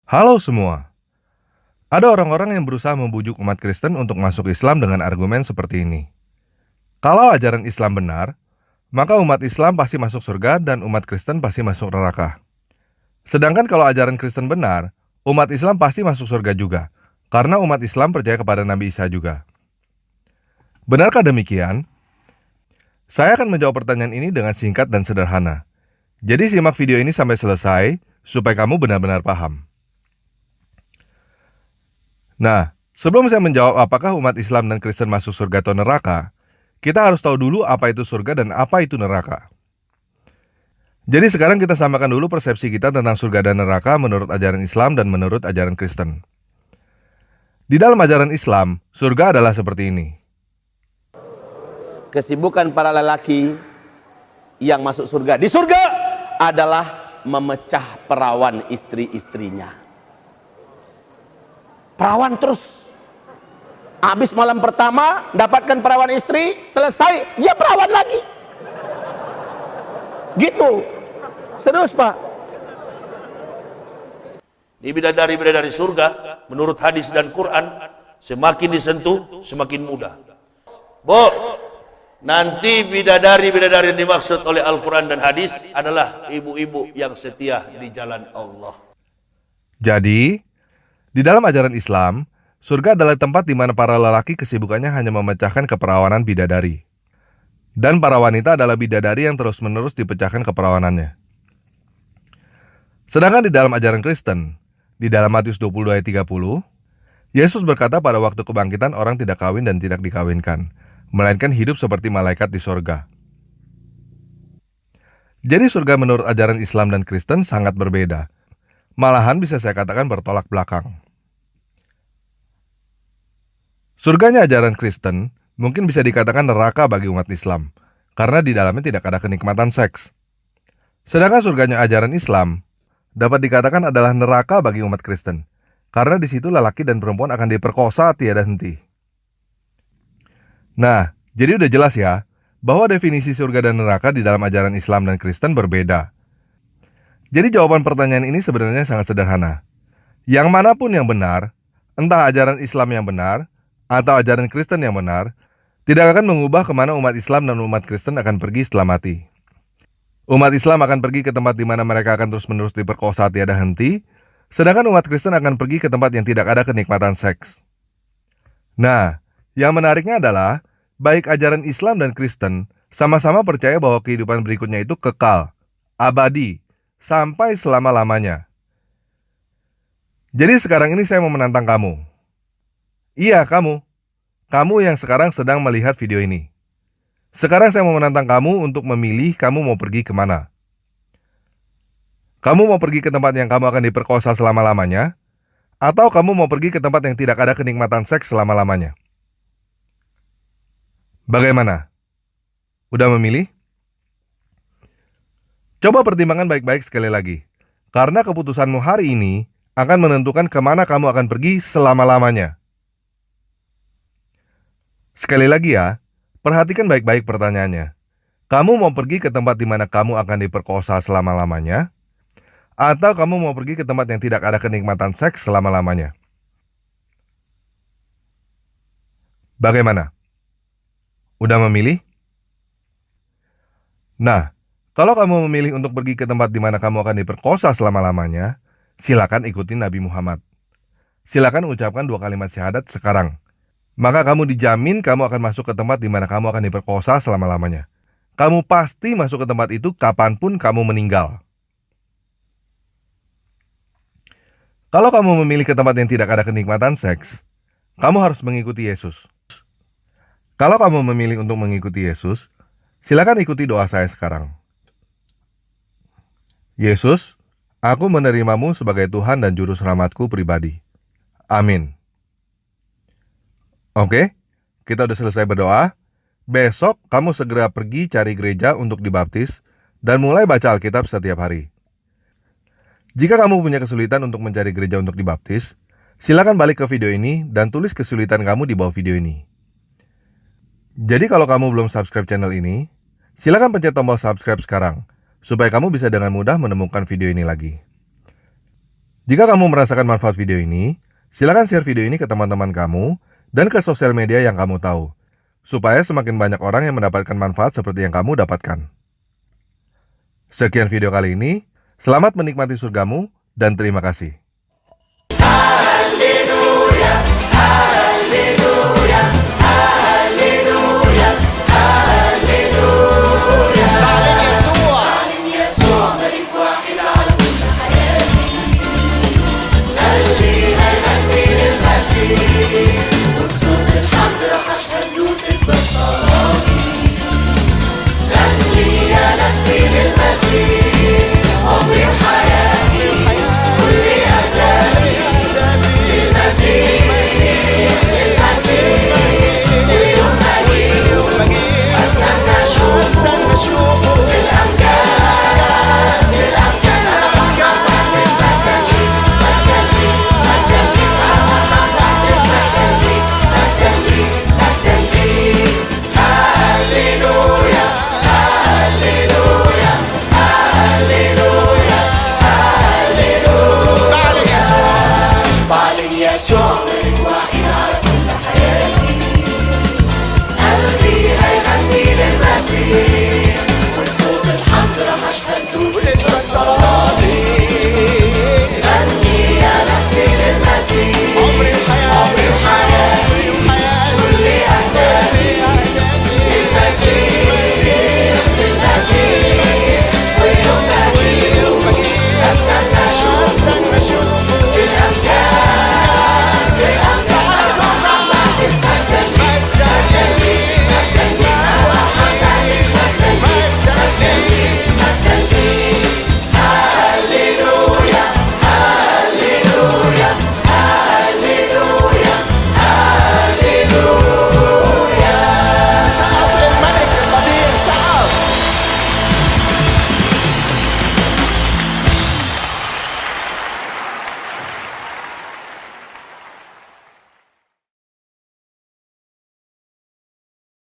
Halo semua. Ada orang-orang yang berusaha membujuk umat Kristen untuk masuk Islam dengan argumen seperti ini. Kalau ajaran Islam benar, maka umat Islam pasti masuk surga dan umat Kristen pasti masuk neraka. Sedangkan kalau ajaran Kristen benar, umat Islam pasti masuk surga juga, karena umat Islam percaya kepada Nabi Isa juga. Benarkah demikian? Saya akan menjawab pertanyaan ini dengan singkat dan sederhana. Jadi simak video ini sampai selesai, supaya kamu benar-benar paham. Nah, sebelum saya menjawab apakah umat Islam dan Kristen masuk surga atau neraka, kita harus tahu dulu apa itu surga dan apa itu neraka. Jadi sekarang kita samakan dulu persepsi kita tentang surga dan neraka menurut ajaran Islam dan menurut ajaran Kristen. Di dalam ajaran Islam, surga adalah seperti ini. Kesibukan para lelaki yang masuk surga di surga adalah memecah perawan istri-istrinya. Perawan terus. Habis malam pertama dapatkan perawan istri, selesai dia perawan lagi. Gitu. Serius, Pak. Di bidadari-bidadari surga, menurut hadis dan Quran, semakin disentuh, semakin mudah. Bu, nanti bidadari-bidadari yang dimaksud oleh Al-Quran dan hadis adalah ibu-ibu yang setia di jalan Allah. Jadi, di dalam ajaran Islam, surga adalah tempat di mana para lelaki kesibukannya hanya memecahkan keperawanan bidadari. Dan para wanita adalah bidadari yang terus-menerus dipecahkan keperawanannya. Sedangkan di dalam ajaran Kristen, di dalam Matius 22 ayat 30, Yesus berkata pada waktu kebangkitan orang tidak kawin dan tidak dikawinkan, melainkan hidup seperti malaikat di surga. Jadi surga menurut ajaran Islam dan Kristen sangat berbeda. Malahan bisa saya katakan bertolak belakang. Surganya ajaran Kristen mungkin bisa dikatakan neraka bagi umat Islam, karena di dalamnya tidak ada kenikmatan seks. Sedangkan surganya ajaran Islam dapat dikatakan adalah neraka bagi umat Kristen, karena di situ lelaki dan perempuan akan diperkosa tiada henti. Nah, jadi udah jelas ya, bahwa definisi surga dan neraka di dalam ajaran Islam dan Kristen berbeda. Jadi jawaban pertanyaan ini sebenarnya sangat sederhana. Yang manapun yang benar, entah ajaran Islam yang benar, atau ajaran Kristen yang benar, tidak akan mengubah kemana umat Islam dan umat Kristen akan pergi setelah mati. Umat Islam akan pergi ke tempat di mana mereka akan terus-menerus diperkosa tiada henti, sedangkan umat Kristen akan pergi ke tempat yang tidak ada kenikmatan seks. Nah, yang menariknya adalah, baik ajaran Islam dan Kristen sama-sama percaya bahwa kehidupan berikutnya itu kekal, abadi, sampai selama-lamanya. Jadi sekarang ini saya mau menantang kamu. Iya, kamu. Kamu yang sekarang sedang melihat video ini. Sekarang saya mau menantang kamu untuk memilih kamu mau pergi kemana. Kamu mau pergi ke tempat yang kamu akan diperkosa selama-lamanya, atau kamu mau pergi ke tempat yang tidak ada kenikmatan seks selama-lamanya. Bagaimana? Udah memilih? Coba pertimbangkan baik-baik sekali lagi, karena keputusanmu hari ini akan menentukan kemana kamu akan pergi selama-lamanya. Sekali lagi ya, perhatikan baik-baik pertanyaannya. Kamu mau pergi ke tempat di mana kamu akan diperkosa selama-lamanya? Atau kamu mau pergi ke tempat yang tidak ada kenikmatan seks selama-lamanya? Bagaimana? Udah memilih? Nah, kalau kamu memilih untuk pergi ke tempat di mana kamu akan diperkosa selama-lamanya, silakan ikuti Nabi Muhammad. Silakan ucapkan 2 kalimat syahadat sekarang. Maka kamu dijamin kamu akan masuk ke tempat di mana kamu akan diperkosa selama-lamanya. Kamu pasti masuk ke tempat itu kapanpun kamu meninggal. Kalau kamu memilih ke tempat yang tidak ada kenikmatan seks, kamu harus mengikuti Yesus. Kalau kamu memilih untuk mengikuti Yesus, silakan ikuti doa saya sekarang. Yesus, aku menerimamu sebagai Tuhan dan Juru Selamatku pribadi. Amin. Oke, kita udah selesai berdoa. Besok kamu segera pergi cari gereja untuk dibaptis dan mulai baca Alkitab setiap hari. Jika kamu punya kesulitan untuk mencari gereja untuk dibaptis, silakan balik ke video ini dan tulis kesulitan kamu di bawah video ini. Jadi kalau kamu belum subscribe channel ini, silakan pencet tombol subscribe sekarang, supaya kamu bisa dengan mudah menemukan video ini lagi. Jika kamu merasakan manfaat video ini, silakan share video ini ke teman-teman kamu dan ke sosial media yang kamu tahu, supaya semakin banyak orang yang mendapatkan manfaat seperti yang kamu dapatkan. Sekian video kali ini, selamat menikmati surgamu dan terima kasih.